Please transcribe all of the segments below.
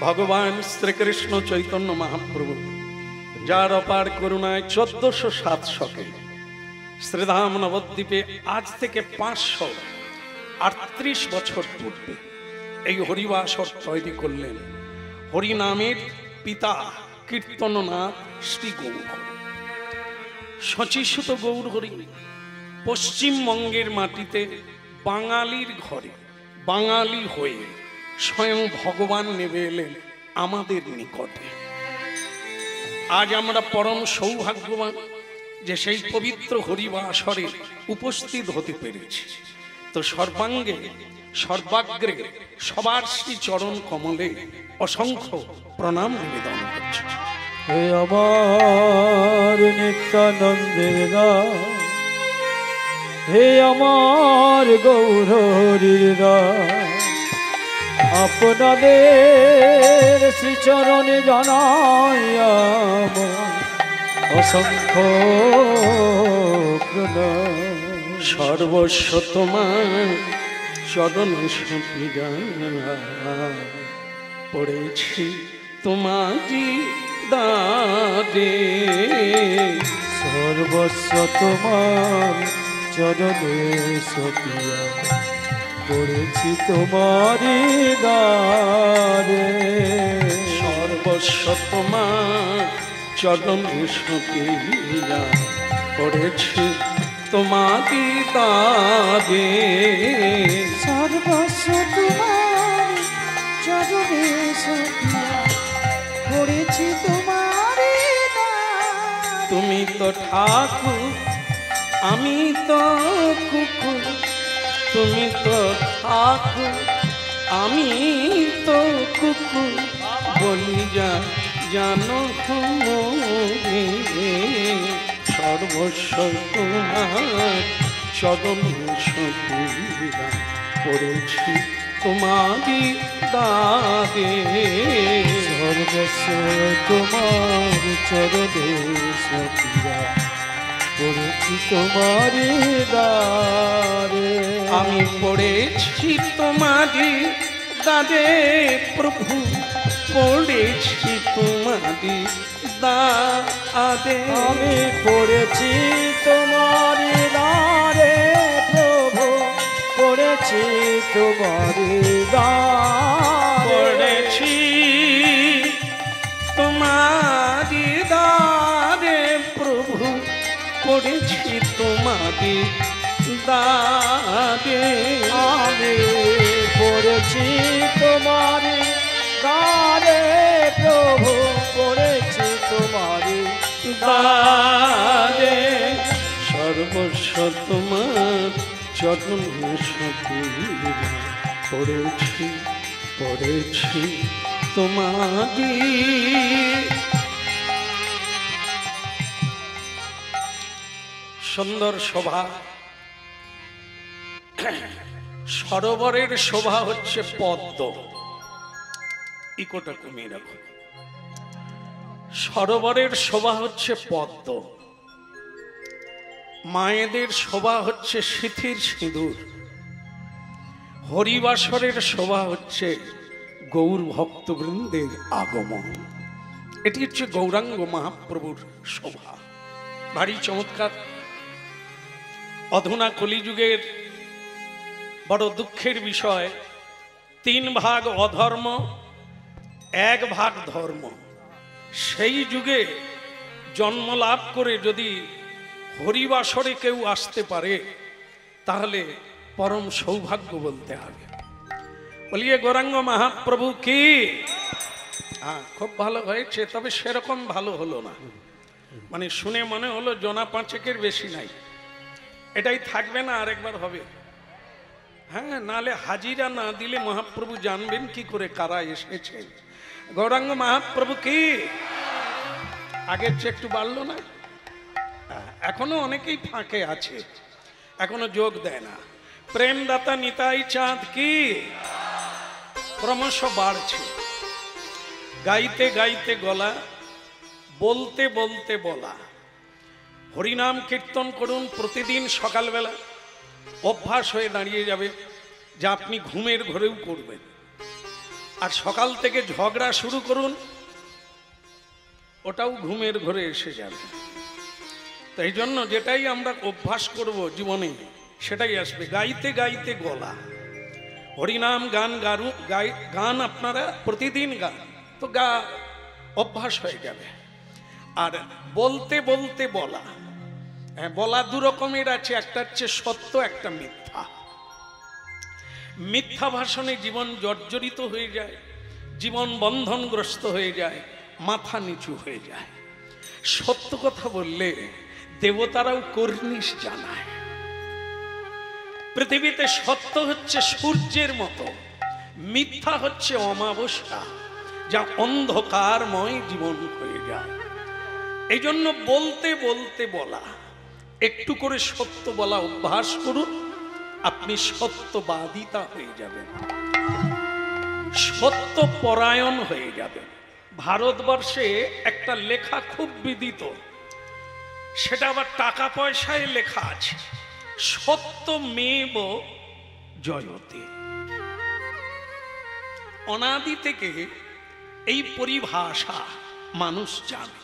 ভগবান শ্রীকৃষ্ণ চৈতন্য মহাপ্রভু যার অপার করুণায় 1407 শকে শ্রীধাম নবদ্বীপে আজ থেকে 538 বছর পূর্বে এই হরিবাসর তৈরি করলেন। হরিনামের পিতা কীর্তননাথ শ্রী গৌর শচীসুত গৌর হরি পশ্চিমবঙ্গের মাটিতে বাঙালির ঘরে বাঙালি হয়ে স্বয়ং ভগবান নেমে এলেন আমাদের নিকটে। আজ আমরা পরম সৌভাগ্যবান যে সেই পবিত্র হরিবাসরে উপস্থিত হতে পেরেছি। তো সর্বাঙ্গে সর্বাগ্রে সবার শ্রী চরণ কমলে অসংখ্য প্রণাম নিবেদন করছি। হে আমার নিত্যানন্দের দাস, হে আমার গৌর হরির দাস, আপনাদের শ্রীচরণে জানাই অসংখ্য প্রণাম। সর্বস্ব তোমার চরণে সপিয়া পড়েছি তোমারি দাদে, সর্বস্ব তোমার চরণে সপিয়া পড়েছি তোমারি দারে। সর্বস্ব তোমার চরণে সপিয়া পড়েছি তোমারি দাদে, সর্বস্ব তোমার চরণে সপিয়া পড়েছি তোমারি দারে। তুমি তো ঠাকুর আমি তো কুকুর, তুমি তো ঠাকুর আমি তো কুকুর, বলি যা জানো মোরে। সর্বস্ব তোমার চরণে সপিয়া পড়েছি তোমারি দাদে, সর্বস্ব তোমার চরণে সপিয়া পড়েছি তোমারি দারে। আমি পড়েছি তোমারি দাদে প্রভু, পড়েছি তোমারি দাদে। আমি পড়েছি তোমারি দারে প্রভু, পড়েছি তোমারি দারে। পড়েছি তোমারি দাদে প্রভু, পড়েছি তোমারি দাদে। আমি পড়েছি তোমারি দারে প্রভু, পড়েছি তোমারি দাদে। সর্বস্ব তোমার চরণে সপিয়া পড়েছি পড়েছি তোমারি। সুন্দর শোভা, সরোবরের শোভা হচ্ছে পদ্ম। ইকোটা কমিয়ে রাখো। সরোবরের শোভা হচ্ছে পদ্ম, মায়েদের শোভা হচ্ছে সিথির সিঁদুর, হরিবাসরের শোভা হচ্ছে গৌর ভক্তবৃন্দের আগমন। এটি হচ্ছে গৌরাঙ্গ মহাপ্রভুর শোভা। ভারী চমৎকার। অধুনা কলিযুগের বড় দুঃখের বিষয়, 3 ভাগ অধর্ম 1 ভাগ ধর্ম। সেই যুগে জন্ম লাভ করে যদি হরিবাসরে কেউ আসতে পারে তাহলে পরম সৌভাগ্য বলতে হবে। বলিয়ে গৌরাঙ্গ মহাপ্রভু কি। খুব ভালো হয়েছে, তবে সেরকম ভালো হলো না। মানে শুনে মনে হলো জনা 5 বেশি নাই। এটাই থাকবে না, আরেকবার হবে। হ্যাঁ, নালে হাজিরা না দিলে মহাপ্রভু জানবেন কি করে কারা এসেছে। গৌরাঙ্গ মহাপ্রভু কি। আগের চেয়ে একটু বাড়লো না? এখনো অনেকেই ফাঁকে আছে, এখনো যোগ দেয় না। প্রেমদাতা নিতাই চাঁদ কি। ক্রমশ বাড়ছে। গাইতে গাইতে গলা, বলতে বলতে বলা। হরিনাম কীর্তন করুন প্রতিদিন সকালবেলা, অভ্যাস হয়ে দাঁড়িয়ে যাবে, যা আপনি ঘুমের ঘরেও করবেন। আর সকাল থেকে ঝগড়া শুরু করুন, ওটাও ঘুমের ঘরে এসে যাবে। তাই জন্য যেটাই আমরা অভ্যাস করব জীবনে সেটাই আসবে। গাইতে গাইতে গলা, হরিনাম গান গান আপনারা প্রতিদিন গান, তো অভ্যাস হয়ে যাবে। আর বলতে বলতে বলা, বলা দু রকমের আছে, একটা হচ্ছে সত্য, একটা মিথ্যা। মিথ্যা ভাষণে জীবন জর্জরিত হয়ে যায়, জীবন বন্ধনগ্রস্ত হয়ে যায়, মাথা নিচু হয়ে যায়। সত্য কথা বললে দেবতারাও কর্নিশ জানায়। পৃথিবীতে সত্য হচ্ছে সূর্যের মতো, মিথ্যা হচ্ছে অমাবস্যা, যা অন্ধকারময় জীবন হয়ে যায়। এই জন্য বলতে বলতে বলা, একটু করে সত্য বলা অভ্যাস করুন, আপনি সত্যবাদিতা হয়ে যাবেন, সত্য পরায়ণ হয়ে যাবেন। ভারতবর্ষে একটা লেখা খুব বিদিত, সেটা আবার টাকা পয়সায় লেখা আছে, সত্যমেব জয়তে। অনাদি থেকে এই পরিভাষা মানুষ জানে।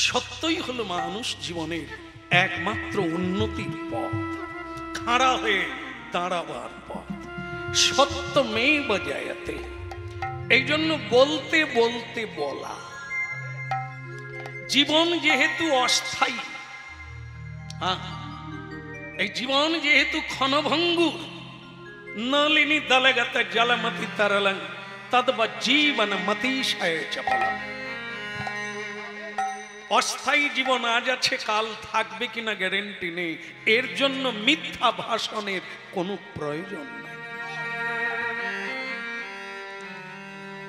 সত্যই হলো মানুষ জীবনের একমাত্র উন্নতির পথ, খাড়া হয়ে দাঁড়াবার পথ। সত্যমেব জয়তে। এই জন্য বলতে বলতে বলা। জীবন যেহেতু অস্থায়ী, এই জীবন যেহেতু ক্ষণভঙ্গুর, নলিনী দলগত জলমতি তরলং তদ্ব জীবন মতিশয় চপলং। অস্থায়ী জীবন আজ আছে, কাল থাকবে কিনা গ্যারেন্টি নেই। এর জন্য মিথ্যা ভাষণের কোনো প্রয়োজন নেই।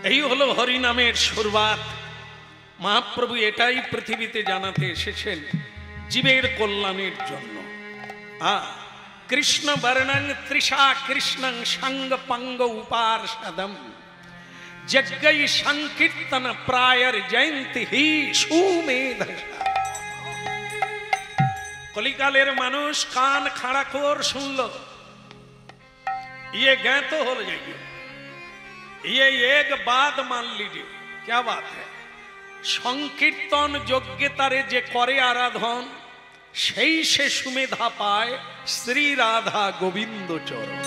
এই হলো হরিনামের শুরুয়াত। মহাপ্রভু এটাই পৃথিবীতে জানাতে এসেছেন, জীবের কল্যাণের জন্য। কৃষ্ণ বর্ণং তৃষা কৃষ্ণং সঙ্গ পঙ্গ উপার্ষদম যজ্ঞৈ সংকীর্তন প্রায়র জয়ন্তী হি সুমেধসা। কলিকালের মানুষ কান খাড়া কর শুনল, ये गए तो हो जाएगी, ये एक बात मान लीजिए। क्या बात है? সংকীর্তন যোগ্যতারে যে করে আরাধন, সেই সে সুমেধা পায় শ্রী রাধা গোবিন্দ চরণ।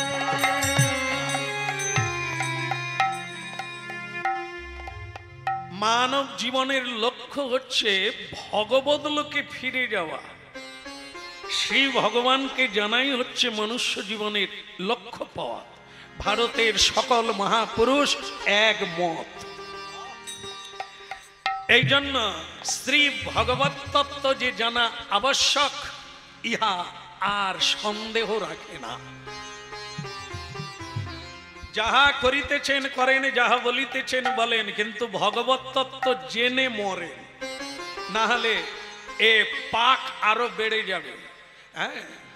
মানব জীবনের লক্ষ্য হচ্ছে ভগবত লোকে ফিরে যাওয়া। শ্রী ভগবানকে জানাই হচ্ছে মনুষ্য জীবনের লক্ষ্য পাওয়া। ভারতের সকল মহাপুরুষ এক মত। এই জন্য শ্রী ভগবত তত্ত্ব যে জানা আবশ্যক, ইহা আর সন্দেহ রাখে না। যাহা করিতেছেন করেন, যাহা বলিতেছেন বলেন, কিন্তু ভগবত তত্ত্ব জেনে মরেন, না হলে এ পাক আরো বেড়ে যাবে।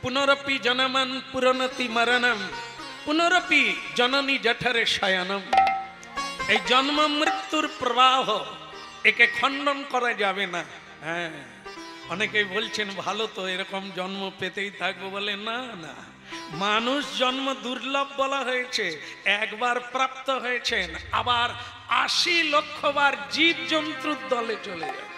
পুনরপি জনমন পুরনতি মরণম পুনরপি জননী জঠরে শয়নম। এই জন্ম মৃত্যুর প্রবাহ, একে খণ্ডন করা যাবে না। হ্যাঁ, অনেকেই বলছেন ভালো তো, এরকম জন্ম পেতেই থাকবো। বলে না না, মানুষ জন্ম দুর্লভ বলা হয়েছে, একবার প্রাপ্ত হয়েছেন, আবার ৮০ লক্ষ বার জীব জন্তুর দলে চলে যাবে।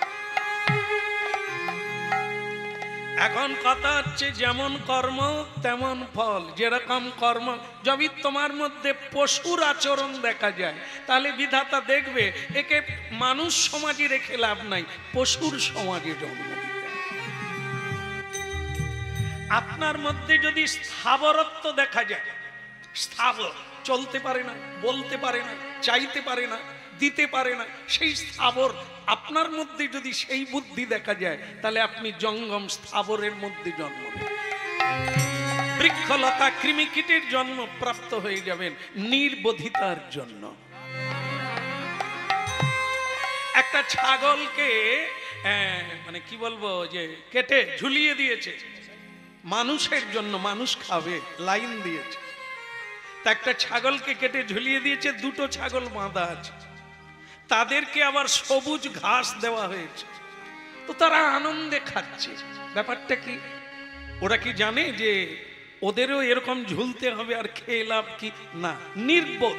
এখন কথা হচ্ছে যেমন কর্ম তেমন ফল। যেরকম কর্ম, যদি তোমার মধ্যে পশুর আচরণ দেখা যায়, তাহলে বিধাতা দেখবে একে মানুষ সমাজে রেখে লাভ নাই, পশুর সমাজে জন্ম দিতে। আপনার মধ্যে যদি স্থাবরত্ব দেখা যায়, স্থাবর, চলতে পারে না, বলতে পারে না, চাইতে পারে না, দিতে পারে না, সেই স্থাবর আপনার মধ্যে যদি সেই বুদ্ধি দেখা যায়, তাহলে আপনি জঙ্গম স্থাবরের মধ্যে জন্ম নেবেন। বৃক্ষলতা কৃমিকীটের জন্ম প্রাপ্ত হয়ে যাবেন নির্বোধিতার জন্য। একটা ছাগলকে মানে কি বলবো, যে কেটে ঝুলিয়ে দিয়েছে মানুষের জন্য, মানুষ খাবে, লাইন দিয়েছে। তা একটা ছাগলকে কেটে ঝুলিয়ে দিয়েছে, দুটো ছাগল বাঁধা আছে, তাদেরকে আবার সবুজ ঘাস দেওয়া হয়েছে, তো তারা আনন্দে খাচ্ছে। ব্যাপারটা কি? ওরা কি জানে যে ওদেরও এরকম ঝুলতে হবে আর খেয়ে লাভ কি? না, নির্বোধ।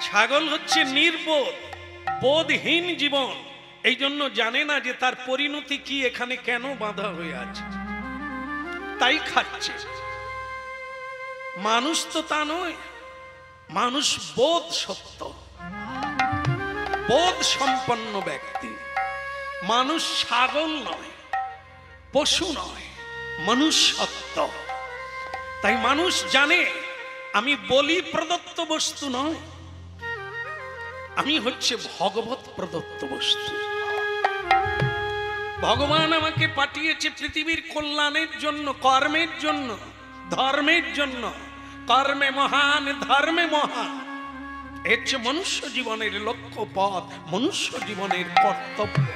ছাগল হচ্ছে নির্বোধ, বোধহীন জীবন, এই জন্য জানে না যে তার পরিণতি কি, এখানে কেন বাঁধা হয়ে আছে, তাই খাচ্ছে। মানুষ তো তা নয়, মানুষ বোধ সত্য, বোধ সম্পন্ন ব্যক্তি। মানুষ ছাগল নয়, পশু নয়, মানুষ সত্য। তাই মানুষ জানে আমি বলি প্রদত্ত বস্তু নয়, আমি হচ্ছে ভগবত প্রদত্ত বস্তু। ভগবান আমাকে পাঠিয়েছে পৃথিবীর কল্যাণের জন্য, কর্মের জন্য, ধর্মের জন্য। কর্মে মহান, ধর্মে মহান, হচ্ছে মনুষ্য জীবনের লক্ষ্য পথ, মনুষ্য জীবনের কর্তব্য।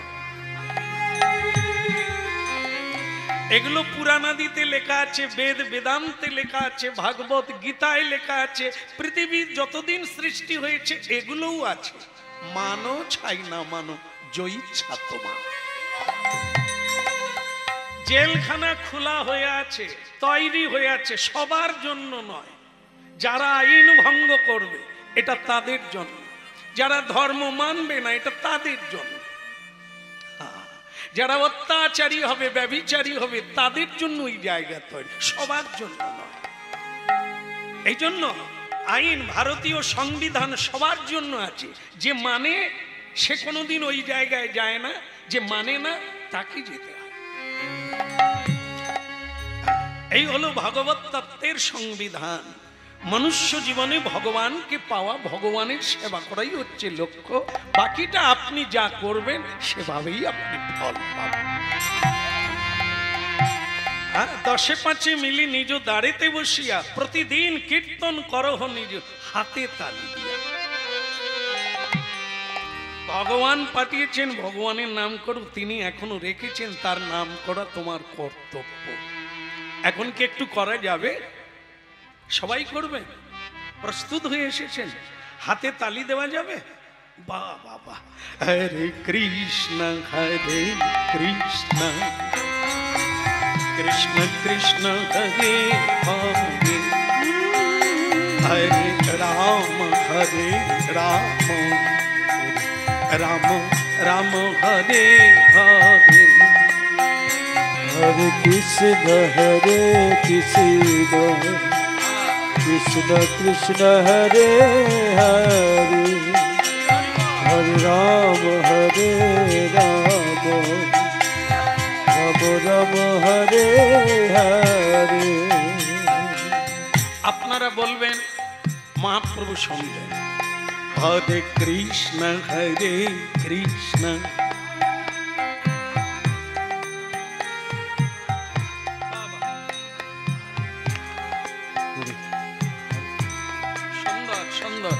এগুলো পুরাণাদিতে লেখা আছে, বেদ বেদান্তে লেখা আছে, ভাগবত গীতায় লেখা আছে, পৃথিবীর যতদিন সৃষ্টি হয়েছে এগুলোও আছে। মানো ছাই না মানো, জয়ী ছাত্রমা। জেলখানা খোলা হয়ে আছে, তৈরি হয়ে আছে, সবার জন্য নয়। যারা আইন ভঙ্গ করবে এটা তাদের জন্য, যারা ধর্ম মানবে না এটা তাদের জন্য, যারা অত্যাচারী হবে, ব্যভিচারী হবে, তাদের জন্য ওই জায়গা তৈরি, সবার জন্য নয়। এই জন্য আইন, ভারতীয় সংবিধান সবার জন্য আছে। যে মানে সে কোনোদিন ওই জায়গায় যায় না, যে মানে না তাকে যেতে হয়। এই হলো ভগবত তত্ত্বের সংবিধান। মনুষ্য জীবনে ভগবানকে পাওয়া, ভগবানের সেবা করাই হচ্ছে লক্ষ্য। বাকিটা আপনি যা করবেন সেভাবেই আপনি ফল পাবেন। দশে পাঁচে মিলি নিজ দাঁড়েতে বসিয়া, প্রতিদিন কীর্তন করহ নিজ হাতে তালি দিয়া। ভগবান পাঠিয়েছেন, ভগবানের নাম করো, তিনি এখনো রেখেছেন, তার নাম করা তোমার কর্তব্য। এখন কি একটু করা যাবে? সবাই করবে? প্রস্তুত হয়ে এসেছেন? হাতে তালি দেওয়া যাবে? বাহ বাহ বাহ। হরে কৃষ্ণ হরে কৃষ্ণ, কৃষ্ণ কৃষ্ণ হরে হরে, হরে রাম হরে রাম, রাম রাম হরে হরে। হরে কৃষ্ণ কৃষ্ণ, কৃষ্ণ কৃষ্ণ হরে হরে, হরে রাম রাম, রাম রাম হরে হরে। আপনারা বলবেন, মহাপ্রভু শুনবেন। হরে কৃষ্ণ কৃষ্ণ, সুন্দর সুন্দর।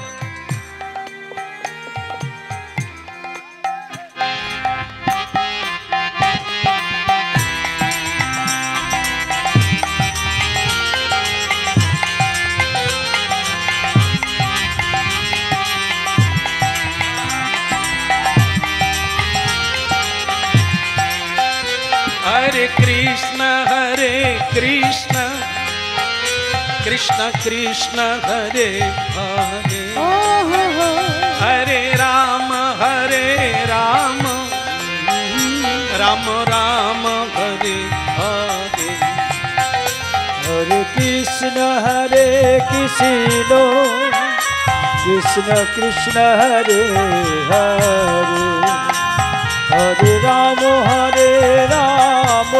हरे कृष्ण कृष्ण, कृष्ण हरे हरे, हरे राम राम, राम राम हरे हरे। हरे कृष्ण कृष्ण, कृष्ण कृष्ण हरे हरे, हरे राम राम,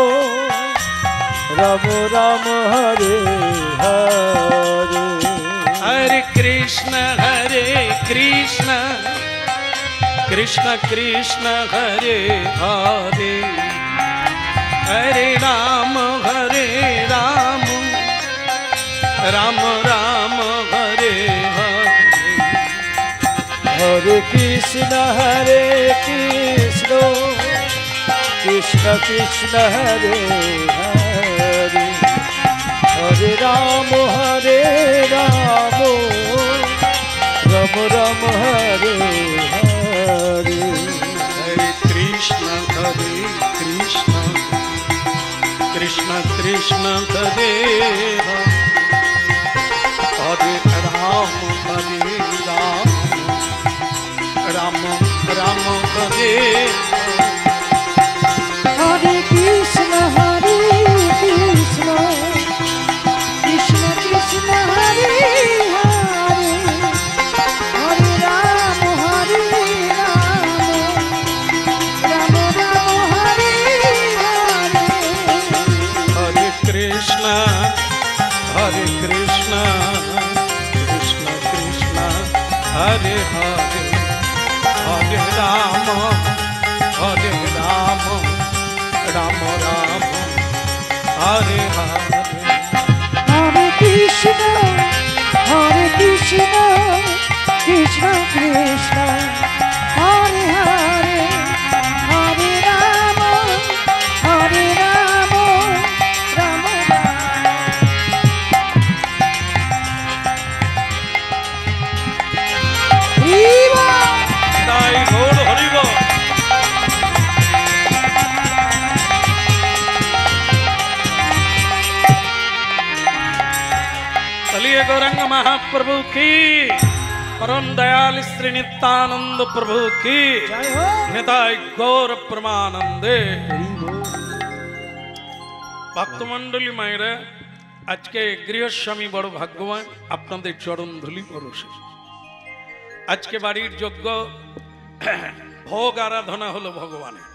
राम राम हरे हरे। हरे कृष्ण कृष्ण, कृष्ण कृष्ण हरे हरे, हरे राम राम, राम राम हरे हरे। हरे कृष्ण कृष्ण, कृष्ण कृष्ण हरे हरे, हरे राम राम, राम राम हरे हरे। हरे कृष्ण कृष्ण, कृष्ण कृष्ण हरे हरे, हरे राम राम, রাম রাম ভজে। হরে কৃষ্ণ কৃষ্ণ কৃষ্ণ হরে হরে, হরে রাম রাম রাম হরে হরে। হরে কৃষ্ণ কৃষ্ণ কৃষ্ণ হরে হরে, হরে রাম রাম রাম হরে হরে। হরে কৃষ্ণ কৃষ্ণ কৃষ্ণ হরে হরে, হরে রাম রাম রাম। তাই গৌর হরিব। चलिए गौरंग महाप्रभु की, परम दयाल श्री नित्यानंद प्रभु की, জয় হো। निताय गौर प्रमानंदे। ভক্তমণ্ডলী মায়েরা, আজকে গৃহস্বামী বড় ভাগ্যবান, আপনাদের চরণ ধুলি পরশে। আজকে বাড়ির যজ্ঞ ভোগ আরাধনা হলো ভগবানের,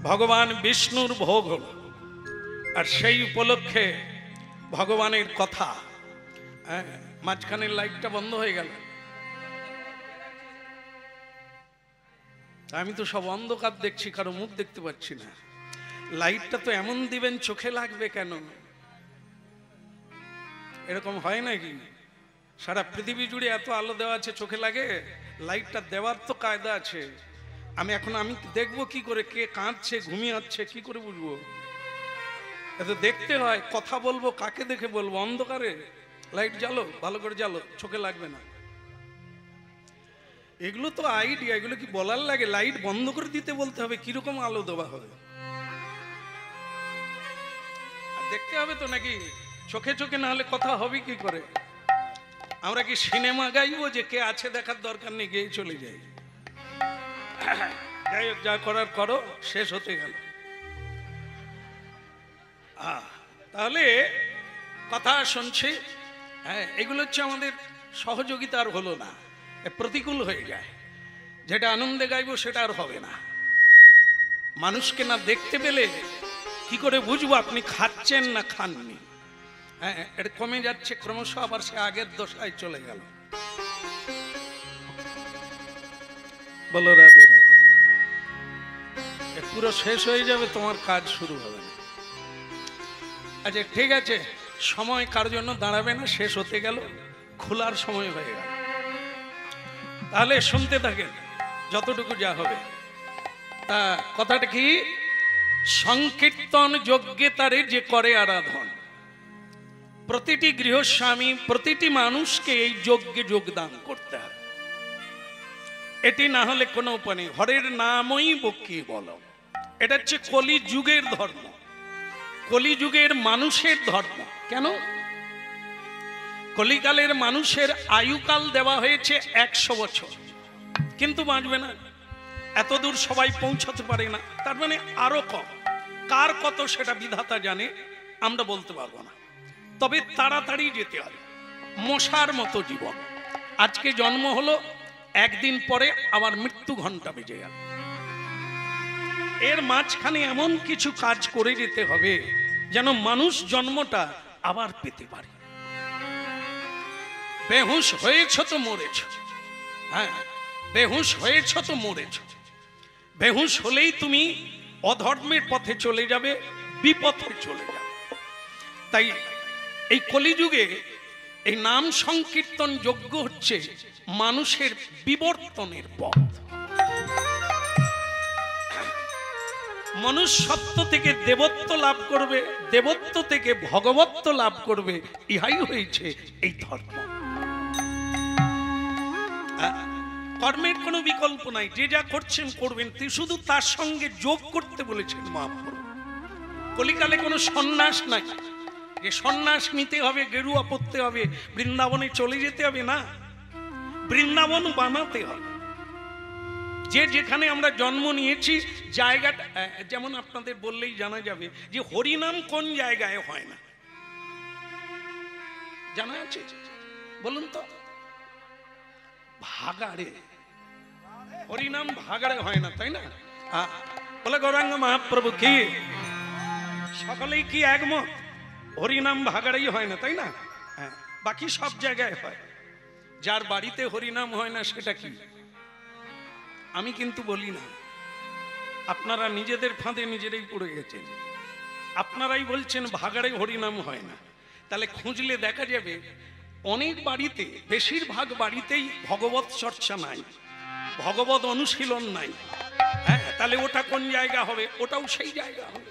ভগবান বিষ্ণুর ভোগ হলো, আর সেই উপলক্ষে ভগবানের কথা। মাঝখানের লাইটটা বন্ধ হয়ে গেল, আমি তো সব অন্ধকার দেখছি, কারো মুখ দেখতে পাচ্ছি না। লাইটটা তো এমন দিবেন চোখে লাগবে কেন? এরকম হয় নাকি? সারা পৃথিবী জুড়ে এত আলো দেওয়া আছে, চোখে লাগে? লাইটটা দেওয়ার তো কায়দা আছে। আমি দেখবো কি করে কে কাঁদছে, ঘুমিয়ে আছে, কি করে বুঝবো? এত দেখতে হয়, কথা বলবো কাকে দেখে বলবো? অন্ধকারে লাইট জ্বালো, ভালো করে জ্বালো, চোখে লাগবে না। এগুলো তো আইডিয়া, এগুলো কি বলার লাগে? লাইট বন্ধ করে দিতে বলতে হবে, কিরকম আলো দেওয়া হবে দেখতে হবে তো নাকি? চোখে চোখে না হলে কথা হবে কি করে? আমরা কি সিনেমা গাইবো যে কে আছে দেখার দরকার নেই, গিয়ে চলে যাই? যাই হোক, যা করার করো, শেষ হতে গেল। তাহলে কথা শুনছি, হ্যাঁ, এগুলো হচ্ছে আমাদের সহযোগিতা। আর হলো না, প্রতিকূল হয়ে যায়। যেটা আনন্দে গাইবো সেটা আর হবে না। মানুষকে না দেখতে পেলে কি করে বুঝবো আপনি খাচ্ছেন না খাননি? হ্যাঁ, এটা কমে যাচ্ছে ক্রমশ, আবার সে আগের দশায় চলে গেল। বলো রাধে রাধে। পুরো শেষ হয়ে যাবে, তোমার কাজ শুরু হবে না। আচ্ছা ঠিক আছে, সময় কার জন্য দাঁড়াবে না, শেষ হতে গেল, খোলার সময় হয়ে গেল। তাহলে শুনতে থাকেন যতটুকু যা হবে। তা কথাটা কি? সংকীর্তন যজ্ঞে তারে যে করে আরাধন। প্রতিটি গৃহস্বামী, প্রতিটি মানুষকে এই যজ্ঞে যোগদান করতে হবে। এটি না হলে কোনো উপায় নেই। হরের নামই বকি বলো, এটা হচ্ছে কলি যুগের ধর্ম, কলিযুগের মানুষের ধর্ম। কেন? কলিকালের মানুষের আয়ুকাল দেওয়া হয়েছে 100 বছর, কিন্তু বাঁচবে না। এত দূর সবাই পৌঁছাতে পারে না, তার মানে আরো কম। কার কত সেটা বিধাতা জানে, আমরা বলতে পারবো না। তবে তাড়াতাড়ি যেতে হবে, মশার মতো জীবন। আজকে জন্ম হলো, একদিন পরে আবার মৃত্যু ঘন্টা বেজে গেল। এর মাঝখানে এমন কিছু কাজ করে যেতে হবে যেন মানুষ জন্মটা আবার পেতে পারে। বেহুশ হয়েছ তো মরেছ, হ্যাঁ, বেহুশ হয়েছ তো মরেছ। বেহুশ হলেই তুমি অধর্মের পথে চলে যাবে, বিপথে চলে যাবে। তাই এই কলিযুগে এই নাম সংকীর্তন যজ্ঞ হচ্ছে মানুষের বিবর্তনের পথ। মনুষ্যত্ব থেকে দেবত্ব লাভ করবে, দেবত্ব থেকে ভগবত্ব লাভ করবে, ইহাই হয়েছে এই ধর্ম। কর্মের কোনো বিকল্প নাই, যে যা করছেন করবেন, শুধু তার সঙ্গে যোগ করতে বলেছেন মহাপ্রভু। কলিকালে কোনো সন্ন্যাস নাই যে সন্ন্যাস নিতে হবে, গেরুয়া পরতে হবে, বৃন্দাবনে চলে যেতে হবে, না, বৃন্দাবন বানাতে হবে। যে যেখানে আমরা জন্ম নিয়েছি জায়গাটা, যেমন আপনাদের বললেই জানা যাবে যে হরিনাম কোন জায়গায় হয় না, জানা আছে? বলুন তো। ভাগাড়ে হরিনাম ভাগাড়ে হয় না, তাই না? বলে গৌরাঙ্গ মহাপ্রভু কি সকলেই কি একমত? হরিনাম ভাগাড়েই হয় না, তাই না? হ্যাঁ, বাকি সব জায়গায় হয়। যার বাড়িতে হরিনাম হয় না সেটা কি? আমি কিন্তু বলি না, আপনারা নিজেদের ফাঁদে নিজেরাই পড়ে গেছেন। আপনারাই বলছেন ভাগাড়ে হরিনাম হয় না। তাহলে খুঁজলে দেখা যাবে অনেক বাড়িতে, বেশিরভাগ বাড়িতেই ভগবত চর্চা নাই, ভগবত অনুশীলন নাই। হ্যাঁ, তাহলে ওটা কোন জায়গা হবে? ওটাও সেই জায়গা হবে।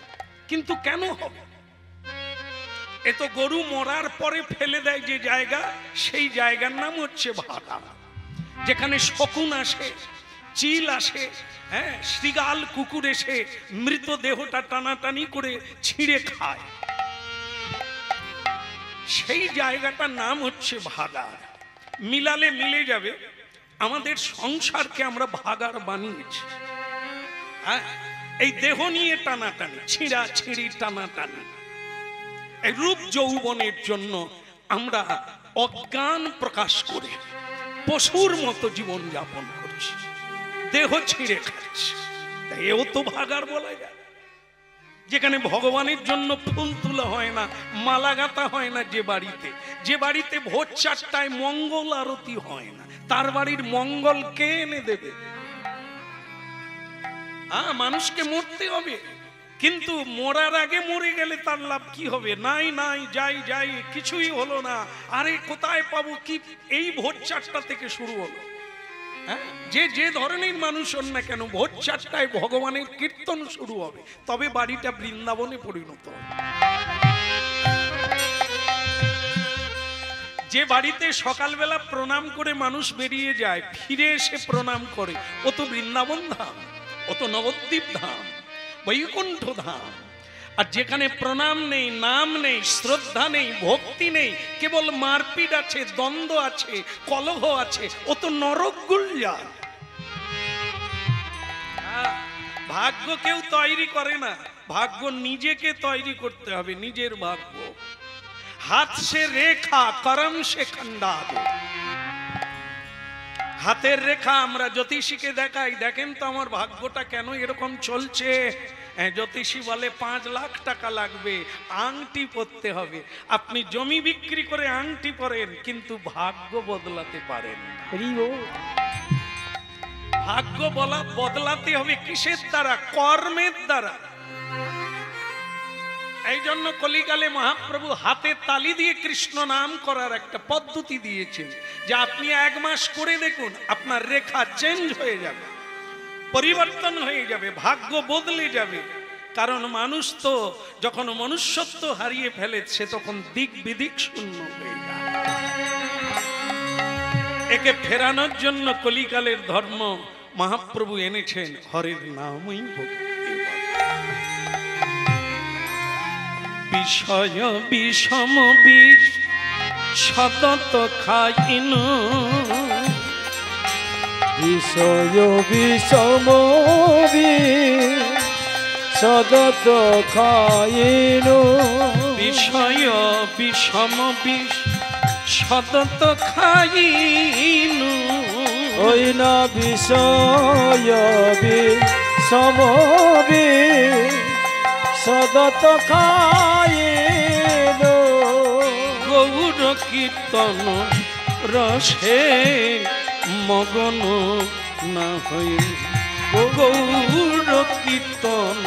কিন্তু কেন হবে? এ তো গরু মরার পরে ফেলে দেয় যে জায়গা, সেই জায়গার নাম হচ্ছে ভাগা, যেখানে শকুন আসে, চিল আসে, হ্যাঁ, শৃগাল কুকুর এসে মৃতদেহটা টানাটানি করে ছিঁড়ে খায়। সেই জায়গাটার নাম হচ্ছে ভাগাড়। মিলালে মিলে যাবে। আমাদের সংসারকে আমরা ভাগাড় বানিয়েছি। হ্যাঁ, এই দেহ নিয়ে টানাটানি, ছিঁড়া ছিঁড়ি টানাটানি, এই রূপ যৌবনের জন্য আমরা অজ্ঞান প্রকাশ করে পশুর মতো জীবন যাপন করছি, দেহ ছিঁড়ে খাচ্ছি। তাই এও তো ভাগাড় বলা যায়। যেখানে ভগবানের জন্য ফুল তোলা হয় না, মালা গাঁথা হয় না, যে বাড়িতে ভোর 4টায় মঙ্গল আরতি হয় না, তার বাড়ির মঙ্গল কে এনে দেবে? মানুষকে মরতে হবে, কিন্তু মরার আগে মরে গেলে তার লাভ কি হবে? নাই নাই যাই যাই, কিছুই হলো না। আরে কোথায় পাবো কি? এই ভোর 4টা থেকে শুরু হলো। হ্যাঁ, যে ধরনের মানুষ হন না কেন, ভোর 4টায় ভগবানের কীর্তন শুরু হবে, তবে বাড়িটা বৃন্দাবনে পরিণত হবে। যে বাড়িতে সকালবেলা প্রণাম করে মানুষ বেরিয়ে যায়, ফিরে এসে প্রণাম করে, ও তো বৃন্দাবন ধাম, ও তো নবদ্বীপ ধাম, বৈকুণ্ঠ ধাম। আর যেখানে প্রণাম নেই, নাম নেই, শ্রদ্ধা নেই, ভক্তি নেই, কেবল মারপিট আছে, দ্বন্দ্ব আছে, কলহ আছে, ও তো নরক গুলজার। ভাগ্য কেউ তৈরি করে না, ভাগ্য নিজেকে তৈরি করতে হবে, নিজের ভাগ্য। হাত সে রেখা, করম সে খন্ডা। হাতের রেখা আমরা জ্যোতিষীকে দেখাই, দেখেন তো আমার ভাগ্যটা কেন এরকম চলছে। জ্যোতিষী বলে 5 লাখ টাকা লাগবে, আংটি পরতে হবে। আপনি জমি বিক্রি করে আংটি পরেন, কিন্তু ভাগ্য বদলাতে পারেন না। ভাগ্য বদলাতে হবে কিসের দ্বারা? কর্মের দ্বারা। এই জন্য কলিকালে মহাপ্রভু হাতে তালি দিয়ে কৃষ্ণ নাম করার একটা পদ্ধতি দিয়েছেন, যে আপনি 1 মাস করে দেখুন, আপনার রেখা চেঞ্জ হয়ে যাবে, পরিবর্তন হয়ে যাবে, ভাগ্য বদলে যাবে। কারণ মানুষ তো যখন মনুষ্যত্ব হারিয়ে ফেলেছে, তখন দিক বিদিক শূন্য হয়ে যায়। একে ফেরানোর জন্য কলিকালের ধর্ম মহাপ্রভু এনেছেন হরির নামই ভক্তি। বিষয় বিষম বিষ সতত খাইনু, বিষয় বিষম বিষ সতত খাইনু, বিষয় বিষম বিষ সতত খাইনু, ওই না বিষয় বিষম বিষ সদত খাইনু, গৌর কীর্তন রসে মগন না হই, গৌর কীর্তন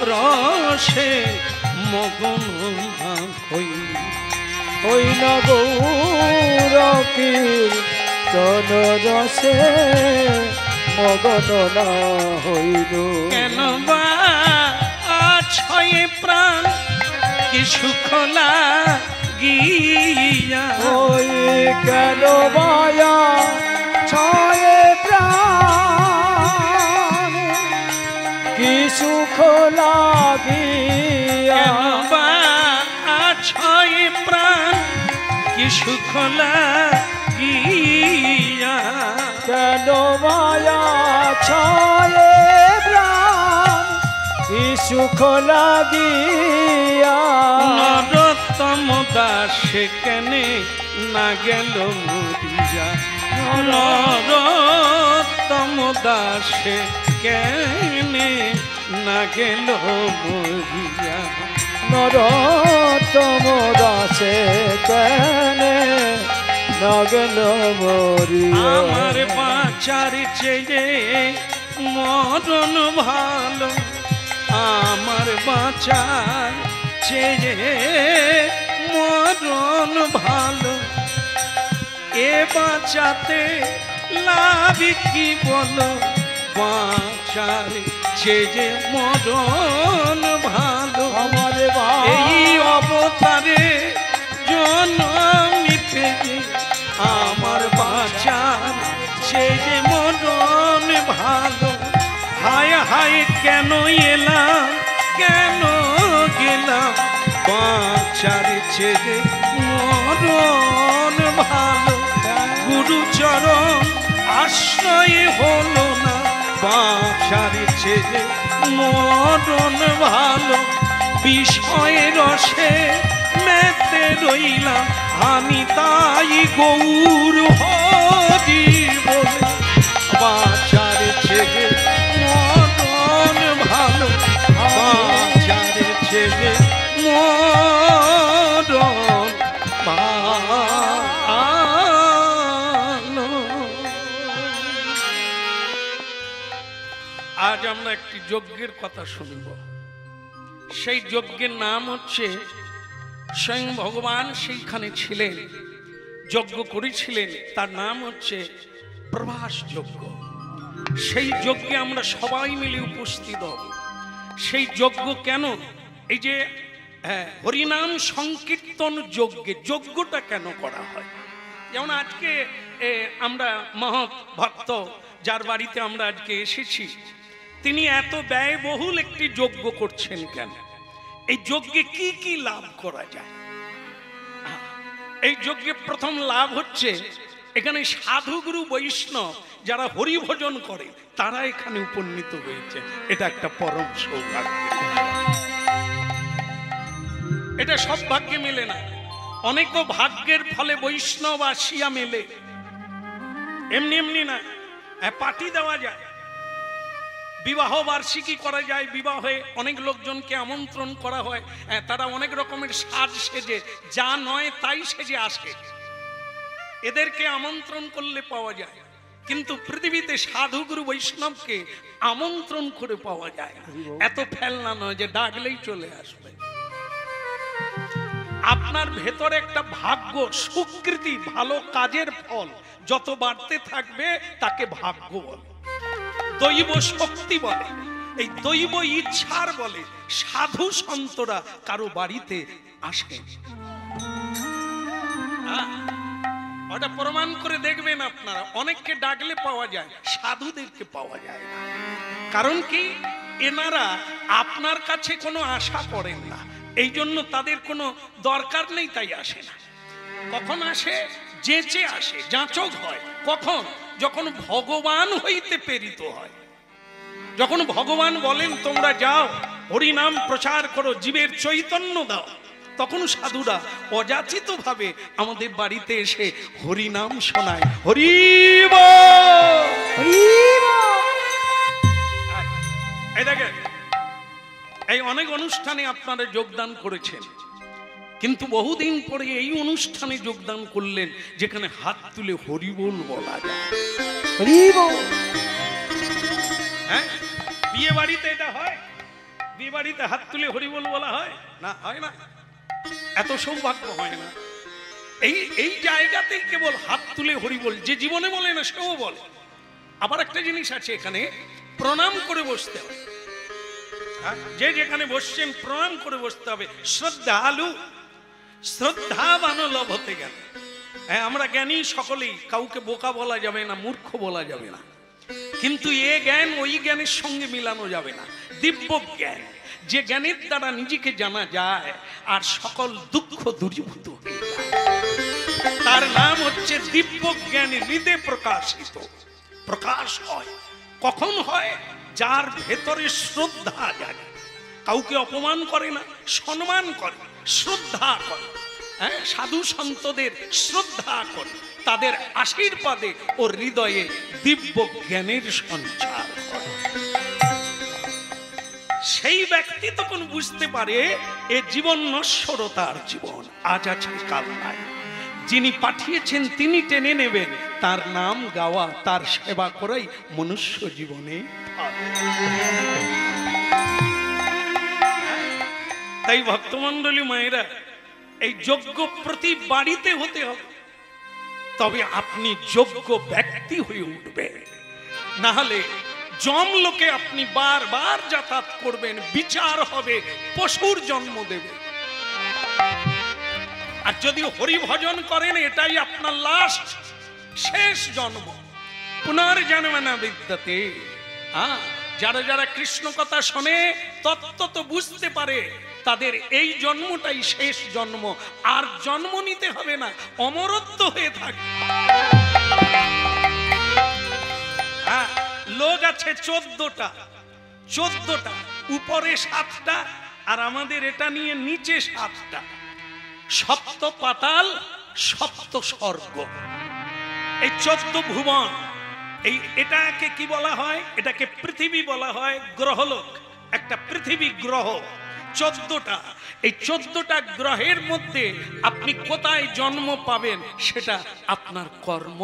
রসে মগন না হই, ওই না গৌর কীর্তন রসে মগন না হইল। কেন বা ছয়ে প্রাণ কি সুখ লাগিয়া, ওই কেন মায়া ছয়ে প্রাণ কি সুখ লাগিয়া, কেন বা ছয়ে প্রাণ কি সুখ লাগিয়া, কেন মায়া ছয়ে প্রাণ কি সুখ লাগিয়া নরোত্তম দাস কেনে না গেল মরিয়া নরোত্তম দাস কেনে না গেল মরিয়া নরোত্তম দাসে কেনে নগেল মরিয়া আমার বাঁচার চেয়ে মরণ ভালো আমার বাঁচার চেয়ে মরণ ভালো এ বাঁচাতে লাভ কি বলো বাঁচার চেয়ে মরণ ভালো আমার এই অবতারে জন্মিতে যে আমার বাঁচার চেয়ে মরণ ভালো হায় হায় কেন এলাম কেন গেলাম বাঁচার চেয়ে মরণ ভালো গুরুচরণ আশ্রয় হলো না বাঁচার চেয়ে মরণ ভালো বিষয় রসে মেতে রইলাম আমি তাই গৌর হরি বলে বাঁচার চেয়ে মরণ ভালো বাঁচার চেয়ে মরণ ভালো। আজ আমরা একটি যজ্ঞের কথা শুনব সেই যজ্ঞের নাম হচ্ছে স্বয়ং ভগবান সেইখানে ছিলেন যজ্ঞ করেছিলেন তার নাম হচ্ছে প্রভাস যজ্ঞ সেই যজ্ঞে আমরা সবাই মিলে উপস্থিত হব সেই যজ্ঞ কেন এই যে হরিনাম সংকীর্তন যজ্ঞে যজ্ঞটা কেন করা হয় যেমন আজকে আমরা মহৎ ভক্ত যার বাড়িতে আমরা আজকে এসেছি তিনি এত ব্যয়বহুল একটি যজ্ঞ করছেন কেন এই যজ্ঞে কি কি লাভ করা যায় এই যজ্ঞে প্রথম লাভ হচ্ছে এখানে সাধুগুরু বৈষ্ণব যারা হরিভজন করে তারা এখানে উপনীত হয়েছে এটা একটা পরম সৌভাগ্য এটা সব ভাগ্যে মেলে না অনেকও ভাগ্যের ফলে বৈষ্ণব আসিয়া মেলে এমনি এমনি না পার্টি দেওয়া যায় বিবাহ বার্ষিকী করা যায় বিবাহে অনেক লোকজনকে আমন্ত্রণ করা হয় তারা অনেক রকমের সাজ সেজে যা নয় তাই সেজে আসে এদেরকে আমন্ত্রণ করলে পাওয়া যায় কিন্তু পৃথিবীতে সাধুগুরু বৈষ্ণবকে আমন্ত্রণ করে পাওয়া যায় না এত ফেলনা নয় যে ডাকলেই চলে আসবে আপনার ভেতরে একটা ভাগ্য সুকৃতি ভালো কাজের ফল যত বাড়তে থাকবে তাকে ভাগ্য বলে দৈব শক্তি বলে এই দৈব ইচ্ছার বলে সাধু সন্তরা কারো বাড়িতে আসে ওটা প্রমাণ করে দেখবেন আপনারা অনেককে ডাকলে পাওয়া যায় সাধুদেরকে পাওয়া যায় না কারণ কি এনারা আপনার কাছে কোনো আশা করেন না এই জন্য তাদের কোনো দরকার নেই তাই আসে না কখন আসে যেচে আসে যাচক হয় কখন যখন ভগবান হইতে প্রেরিত হয় যখন ভগবান বলেন তোমরা যাও হরি নাম প্রচার করো জীবের চৈতন্য দাও তখন সাধুরা অযাচিত ভাবে আমাদের বাড়িতে এসে হরি নাম শোনায় হরি এই দেখেন এই অনেক অনুষ্ঠানে আপনারা যোগদান করেছেন কিন্তু বহুদিন পরে এই অনুষ্ঠানে যোগদান করলেন যেখানে হাত তুলে হরিবোল বলা যায় হ্যাঁ বিয়ে বাড়িতে এটা হয় বিয়ে বাড়িতে হাত তুলে হরিবোল বলা হয় না হয় না এত সৌভাগ্য হয় না এই জায়গাতেই কেবল হাত তুলে হরিবোল যে জীবনে বলে না সেও বলে আবার একটা জিনিস আছে এখানে প্রণাম করে বসতে হবে যে যেখানে বসছেন প্রণাম করে বসতে হবে শ্রদ্ধালু শ্রদ্ধাবান লাভ হতে গেলে হ্যাঁ আমরা জ্ঞানী সকলেই কাউকে বোকা বলা যাবে না মূর্খ বলা যাবে না কিন্তু এ জ্ঞান ওই জ্ঞানের সঙ্গে মিলানো যাবে না দিব্য জ্ঞান যে জ্ঞানের দ্বারা নিজেকে জানা যায় আর সকল দুঃখ দূরীভূত হয়ে যায় তার নাম হচ্ছে দিব্য জ্ঞান হৃদয়ে প্রকাশিত প্রকাশ হয় কখন হয়? যার ভেতরে শ্রদ্ধা জাগে, কাউকে অপমান করে না, সম্মান করে, শ্রদ্ধা করে, হ্যাঁ, সাধু সন্তদের শ্রদ্ধা করে, তাদের আশীর্বাদে ও হৃদয়ে দিব্য জ্ঞানের সঞ্চার করে। সেই ব্যক্তি তখন বুঝতে পারে এ জীবন নশ্বরতার জীবন, আজ আছে কাল নাই। যিনি পাঠিয়েছেন তিনি টেনে নেবেন, তার নাম গাওয়া, তার সেবা করাই মনুষ্য জীবনে। তাই ভক্তমণ্ডলী মায়েরা, এই যোগ্য প্রতি বাড়িতে হতে হবে, তবে আপনি যোগ্য ব্যক্তি হয়ে উঠবে। না হলে জমলোকে আপনি বারবার যাতায়াত করবেন, বিচার হবে, পশুর জন্ম দেবে। আর যদি হরিভজন করেন, এটাই আপনার লাস্ট, শেষ জন্ম। পুনর্জন্ম না বিদ্যতে। যারা যারা কৃষ্ণ কথা শোনে, তত্ত্ব তো বুঝতে পারে, তাদের এই জন্মটাই শেষ জন্ম, আর জন্ম নিতে হবে না, অমরত্ব হয়ে থাকে। লোক আছে 14টা, উপরে 7টা, আর আমাদের এটা নিয়ে নিচে 7টা। সপ্ত পাতাল, সপ্ত স্বর্গ, এই 14 ভুবন। এটাকে কি বলা হয়? এটাকে পৃথিবী বলা হয়, গ্রহলোক, একটা পৃথিবী গ্রহ। 14টা, এই 14টা গ্রহের মধ্যে আপনি কোথায় জন্ম পাবেন সেটা আপনার কর্ম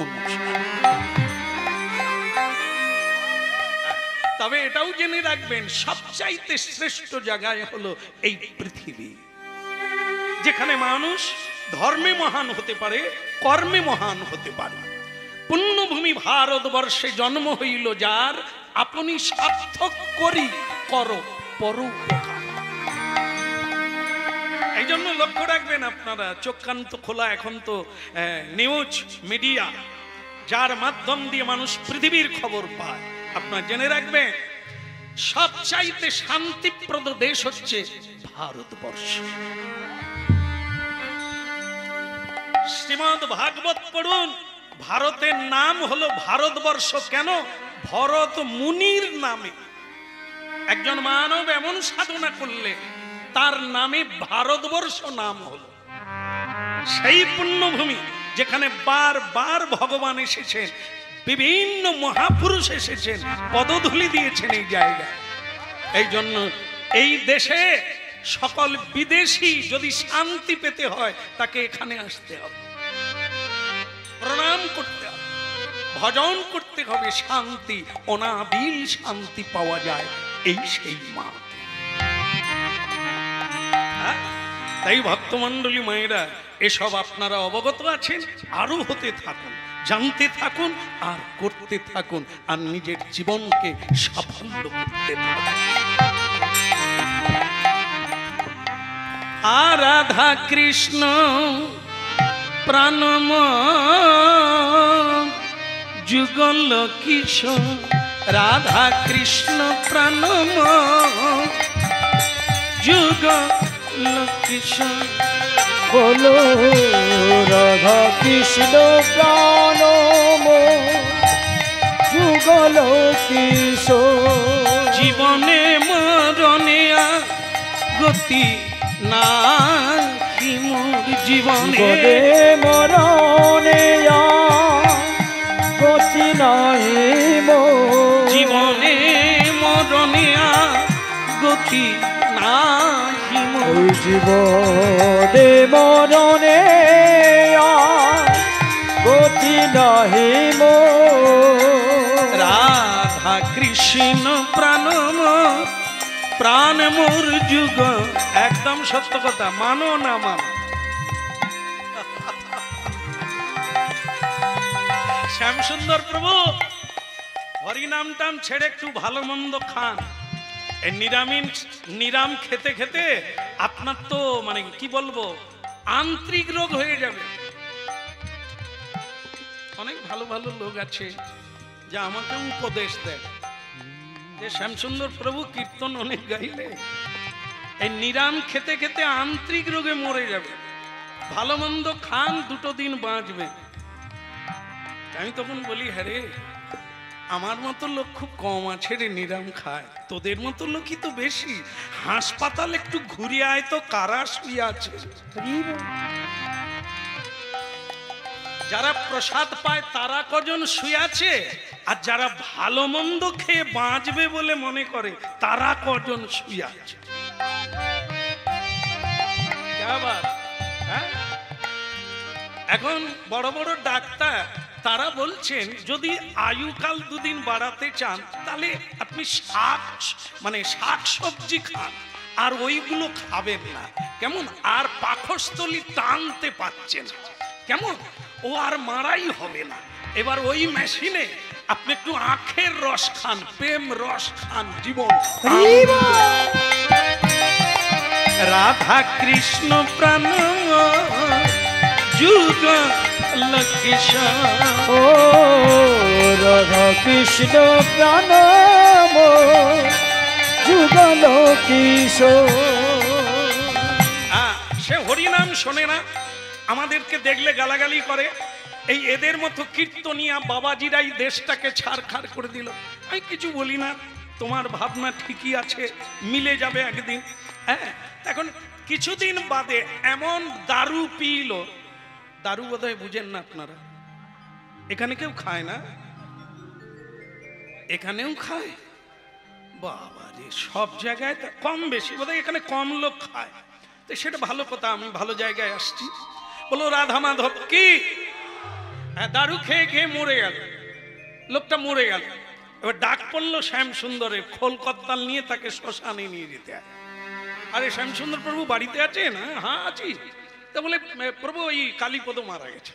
অনুসারে। তবে এটাও জেনে রাখবেন, সবচাইতে শ্রেষ্ঠ জায়গায় হলো এই পৃথিবী, যেখানে মানুষ ধর্মে মহান হতে পারে, কর্মে মহান হতে পারে। পুণ্যভূমি ভারতবর্ষে জন্ম হইল যার, আপনি সার্থক করি করো পরোপকার। এই জন্য লক্ষ্য রাখবেন আপনারা, চোখ কান তো খোলা, এখন তো নিউজ মিডিয়া, যার মাধ্যম দিয়ে মানুষ পৃথিবীর খবর পায়। আপনারা জেনে রাখবেন, সবচাইতে শান্তিপ্রদ দেশ হচ্ছে ভারতবর্ষ। শ্রীমদ্ ভাগবত পড়ুন, ভারতের নাম হলো ভারতবর্ষ কেন? ভরত মুনির নামে। একজন মানব এমন সাধনা করলে তার নামে ভারতবর্ষ নাম হলো। সেই পুণ্যভূমি যেখানে বারবার ভগবান এসেছেন, বিভিন্ন মহাপুরুষ এসেছেন, পদধূলি দিয়েছেন এই জায়গায়। এই জন্য এই দেশে সকল বিদেশি যদি শান্তি পেতে হয়, তাকে এখানে আসতে হবে, প্রণাম করতে হবে, ভজন করতে হবে। শান্তি, অনাবিল শান্তি পাওয়া যায় এই সেই মা। তাই ভক্তমণ্ডলী মায়েরা, এসব আপনারা অবগত আছেন, আরো হতে থাকুন, জানতে থাকুন, আর করতে থাকুন, আর নিজের জীবনকে সাফল্য করতে থাকুন। আর রাধা কৃষ্ণ প্রাণম যুগল কিশোর, রাধা কৃষ্ণ প্রাণম যুগল কিশোর। বলো রাধা কৃষ্ণ প্রাণম যুগল কিশোর। জীবনে মরণে গতি নাহি মোর, জীবনে মরণে গতি নাহি মোর, জীবনে মরণে গতি নাহি মোর। জীবনে মরণে গতি নাহি মোর। রাধা কৃষ্ণ প্রাণম, প্রাণ মোর যুগ। একদম সত্য কথা, মানো না মানো। শ্যামসুন্দর প্রভু হরিনাম টাম ছেড়ে একটু ভালো মন্দ খান। নিরাম খেতে খেতে আপনার তো মানে কি বলবো, আন্তরিক রোগ হয়ে যাবে। অনেক ভালো ভালো লোক আছে যা আমাকে উপদেশ দেয় যে শ্যামসুন্দর প্রভু কীর্তন অনেক গাইলে এই নিরাম খেতে খেতে আন্তরিক রোগে মরে যাবে, ভালো মন্দ খান, 2 দিন বাঁচবে। আমি তখন বলি, হ্যাঁ রে, আমার মতো লোক খুব কম আছে রে নিরাম খায়, তোদের মতো লোকই তো বেশি। হাসপাতাল একটু ঘুরে আয় তো, কারা শুয়ে আছে। যারা প্রসাদ পায় তারা কজন শুয়ে আছে, আর যারা ভালো মন্দ খেয়ে বাঁচবে বলে মনে করে তারা কজন শুয়ে আছে। হ্যাঁ? এখন বড় বড় ডাক্তার তারা বলছেন যদি আয়ুকাল দুদিন বাড়াতে চান তাহলে আপনি শাক সবজি খান, আর ওইগুলো খাবেন না। কেমন? আর পাকস্থলী টানতে পাচ্ছেন কেমন, ও আর মারাই হবে না। এবার ওই মেশিনে আপনি একটু আখের রস খান, প্রেম রস খান, জীবন। রাধা কৃষ্ণ প্রাণ যুগ কিশোর, ও রাধা কৃষ্ণ প্রাণ যুগল কিশোর। সে হরিনাম শোনে না, আমাদেরকে দেখলে গালাগালি করে। এই এদের মতো কীর্তনিয়া বাবাজিরাই দেশটাকে ছাড়খাড় করে দিল। আমি কিছু বলি না, তোমার ভাবনা ঠিকই আছে, মিলে যাবে একদিন। হ্যাঁ, এখন কিছুদিন বাদে এমন দারু পিল, দারু বোধহয় বুঝেন না আপনারা, এখানে কেউ খায় না, এখানেও খায়। বাবা রে, সব জায়গায় কম বেশি বোধহয় এখানে কম লোক খায়, তো সেটা ভালো কথা, আমি ভালো জায়গায় আসছি। বলো রাধা মাধব কি, দারু খেয়ে খেয়ে মরে গেল, লোকটা মরে গেল। এবার ডাক পড়লো শ্যাম সুন্দরের, খোল কদ্দাল নিয়ে তাকে শ্মশানে নিয়ে যেতে হয়। আরে শ্যাম সুন্দর প্রভু বাড়িতে আছেন? হ্যাঁ আছি। তা বলে প্রভু ওই কালীপদ মারা গেছে।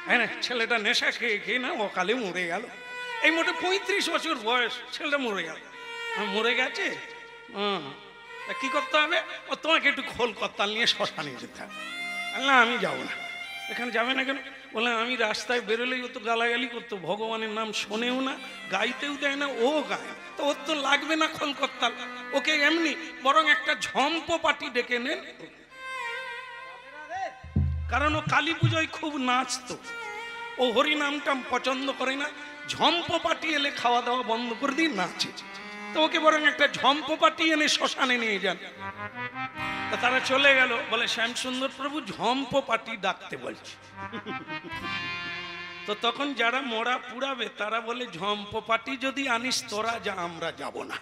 হ্যাঁ, ছেলেটা নেশা খেয়ে খেয়ে না অকালে মরে গেল। এই মোটে 35 বছর বয়স, ছেলেটা মরে গেল। মরে গেছে, কি করতে হবে? ও তোমাকে একটু খোল কর্তাল নিয়ে শ্মশানে যেতে হবে। না আমি যাবো না। এখানে যাবে না কেন? বলে আমি রাস্তায় বেরোলেই ও তো গালাগালি করতো, ভগবানের নাম শোনেও না, গাইতেও দেয় না, ও গায়, তো ওর তো লাগবে না খোল কর্তাল। ওকে এমনি বরং একটা ঝম্প পাটি ডেকে নেন, কারণ ও কালী পুজোয় খুব নাচতো, ও হরি নামটা পছন্দ করে না। ঝম্প পাটি এলে খাওয়া দাওয়া বন্ধ করে দিয়ে নাচে, তো ওকে বরং একটা ঝম্প পাটি এনে শ্মশানে নিয়ে যান। তা তারা চলে গেল, বলে শ্যাম সুন্দর প্রভু ঝম্প পাটি ডাকতে বলছে। তো তখন যারা মোড়া পুড়াবে তারা বলে ঝম্প পাটি যদি আনিস তোরা যা, আমরা যাব না।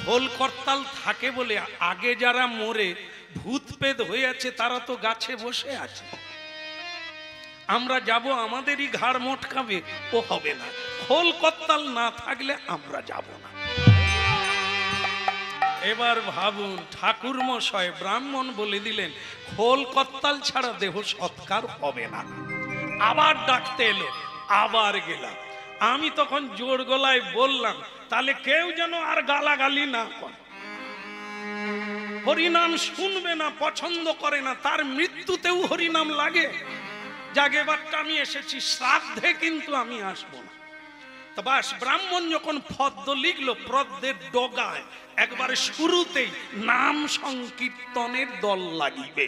খোল করতাল থাকে বলে আগে যারা মরে ভূত পেদ হয়ে আছে তারা তো গাছে বসে আছে, আমরা যাব, আমাদেরই ঘাড় মোটকাবে, ও হবে না। খোল করতাল না থাকলে আমরা যাব না। এবার ভাবুন, ঠাকুর মশাই ব্রাহ্মণ বলে দিলেন খোল করতাল ছাড়া দেহ সৎকার হবে না। আবার ডাকতে এলো, আবার গেলাম। আমি তখন জোর গলায় বললাম তাহলে কেউ যেন আর গালাগালি না করে, হরিনাম শুনবে না, পছন্দ করে না, তার মৃত্যুতেও হরিনাম লাগে। জাগে বারটা আমি এসেছি, শ্রাদ্ধে কিন্তু আমি আসবো না। তো বাস, ব্রাহ্মণ যখন পদ্ম লিখলো, পদ্মের ডগায় একবারে শুরুতেই নাম সংকীর্তনের দল লাগিবে।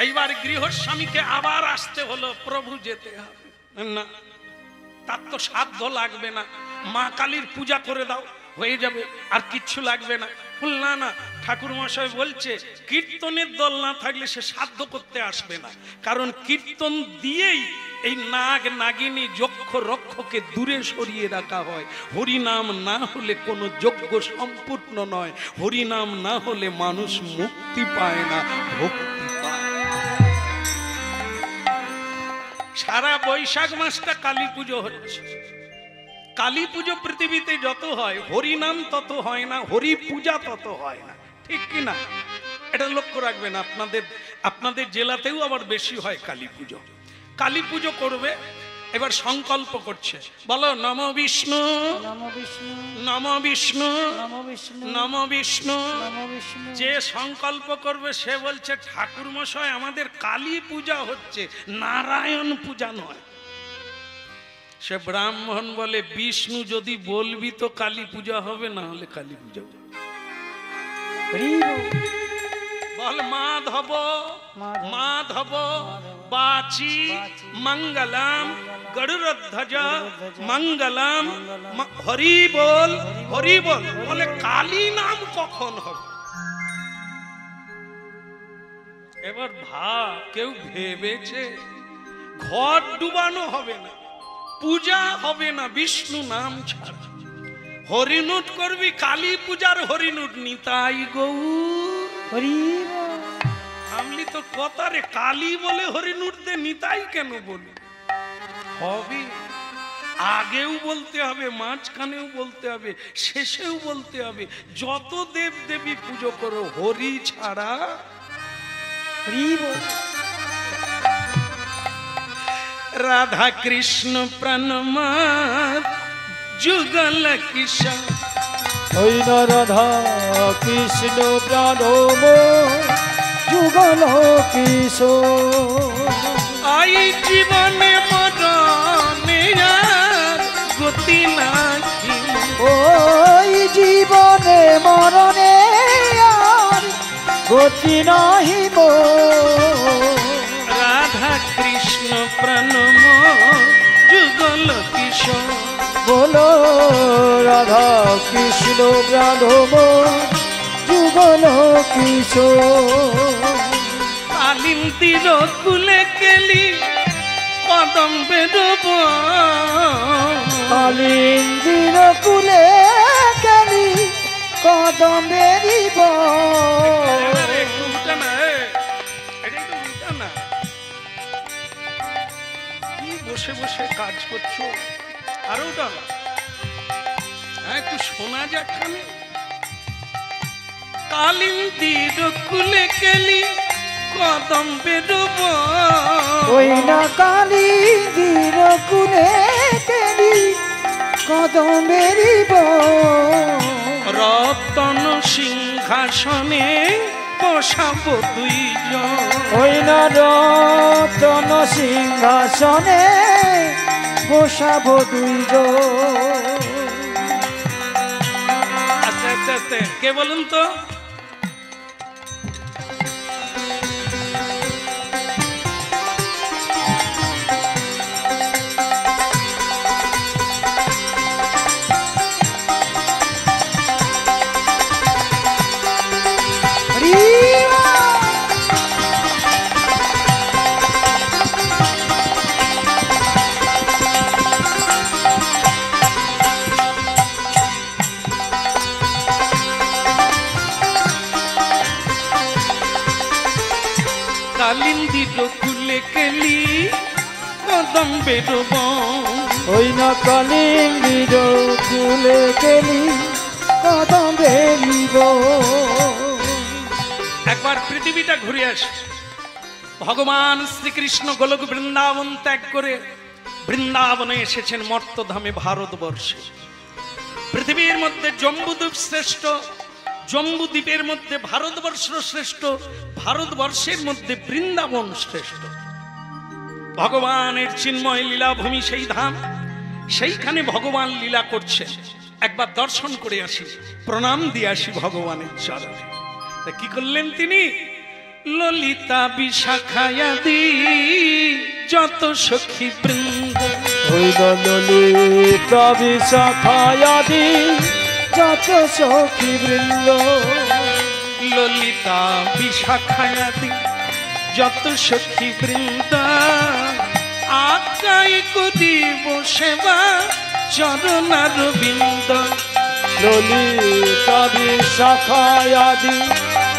এইবার গৃহস্বামীকে আবার আসতে হলো, প্রভু যেতে হবে না, তার তো সাধ্য লাগবে না, মা কালীর পূজা করে দাও, হয়ে যাবে, আর কিচ্ছু লাগবে না। না না, ঠাকুর মশাই বলছে কীর্তনের দল না থাকলে সে সাধ্য করতে আসবে না, কারণ কীর্তন দিয়েই এই নাগ নাগিনী যক্ষ রক্ষকে দূরে সরিয়ে রাখা হয়। হরিনাম না হলে কোনো যজ্ঞ সম্পূর্ণ নয়, হরিনাম না হলে মানুষ মুক্তি পায় না, ভক্তি পায়। সারা বৈশাখ মাসটা কালী পুজো হচ্ছে। কালী পুজো পৃথিবীতে যত হয়, হরিনাম তত হয় না, হরি পূজা তত হয় না, ঠিক কিনা? এটা লক্ষ্য রাখবেন। আপনাদের জেলাতেও আবার বেশি হয় কালী পুজো। কালী পুজো করবে, এবার সংকল্প করছে, বলো নম বিষ্ণু নম বিষ্ণু নম বিষ্ণু নম বিষ্ণু নম বিষ্ণু। নম বিষ্ণু। যে সংকল্প করবে সে বলছে ঠাকুর মশাই আমাদের কালী পূজা হচ্ছে, নারায়ণ পূজা নয়। সে ব্রাহ্মণ বলে বিষ্ণু যদি বলবি তো কালী পূজা হবে, না হলে কালী পূজা হবে। বল মাধব মাধব, মাধব বাচি মঙ্গলম গরুড়ধ্বজ মঙ্গলম হরি বল হরি বল। বলে কালী নাম কখন হবে? এবার ভাব, কেউ ভেবেছে ঘর ডুবানো হবে না, পূজা হবে না বিষ্ণু নাম ছাড়া। হরিনুট করবি, কালী পূজার হরিনুট নিতাই গৌর। হরি বল। আমলি তো কথা রে, কালী বলে হরিনুট দে, নিতাই কেন বলি? হবে, আগেও বলতে হবে, মাঝখানেও বলতে হবে, শেষেও বলতে হবে। যত দেব দেবী পুজো করো, হরি ছাড়া। হরি বল। রাধা কৃষ্ণ প্রণমাত যুগল কিশোর। ওই না রাধা কৃষ্ণ প্রাণব যুগল কিশোর। আই জীবনে মরণে আর গতি নাহি। ওই জীবনে মরণে আর গতি নাহি মোর। রাধা কৃষ্ণ প্রণম যুগল কিশোর। বলো রাধা কৃষ্ণ প্রাণব যুগল কিশোর। কালিন্দির কুলে কেলি কদম বেরোব। কালিন্দির কুলে কেলি কদম বেরিব। একটু উঠা না, এটা একটু উঠা না। কি বসে বসে কাজ করছো? আরো উঠা না, হ্যাঁ একটু শোনা যাক খানে। কালিন্দির কুলে কেলি কদম বেরোব। ওই না কালিন্দির কুলে কেলি কদম বেরিব। রতন সিংহাসনে বসাবো দুইজন। ওই না রতন সিংহাসনে বসাবো দুইজন। আচ্ছা আচ্ছা আচ্ছা, কে বলুন তো? হরি বল। কালিন্দির কুলে কেলি কদম বেরোব। ওই না কালিন্দির কুলে কেলি কদম বেরিব। একবার পৃথিবীটা ঘুরে আসে। ভগবান শ্রীকৃষ্ণ গোলক বৃন্দাবন ত্যাগ করে বৃন্দাবনে এসেছেন মর্তধামে ভারতবর্ষে। পৃথিবীর মধ্যে জম্বুদ্বীপ শ্রেষ্ঠ, জম্বুদ্বীপের মধ্যে ভারতবর্ষ শ্রেষ্ঠ, ভারতবর্ষের মধ্যে বৃন্দাবন শ্রেষ্ঠ। ভগবানের চিন্ময় লীলাভূমি সেই ধাম, সেইখানে ভগবান লীলা করছে। একবার দর্শন করে আসি, প্রণাম দিয়ে আসি ভগবানের চরণে। তা কি করলেন তিনি? ললিতা বিশাখায়াদি যত সখী বৃন্দ। ওই না ললিতা বিশাখায়াদি যত সখী বৃন্দ। ললিতা বিশাখায়াদি যত সখী বৃন্দ আকাই করিব সেবা চরণার বিন্দ। ললিতা বিশাখায়াদি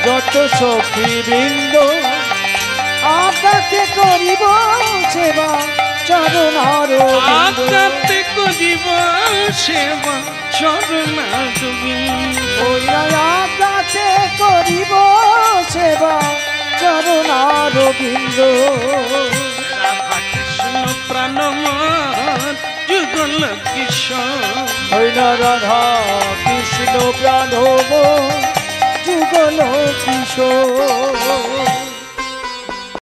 যত সখী বৃন্দ আকাতে করিব সেবা চরণার বিন্দ। আকাতে করিব সেবা চরণার বিন্দ। ওই আকাতে করিব সেবা চরণার বিন্দ। রাধা কৃষ্ণ প্রাণমত যুগল কিশোর। ওই না রাধা কৃষ্ণ প্রাণব যুগল কিশোর।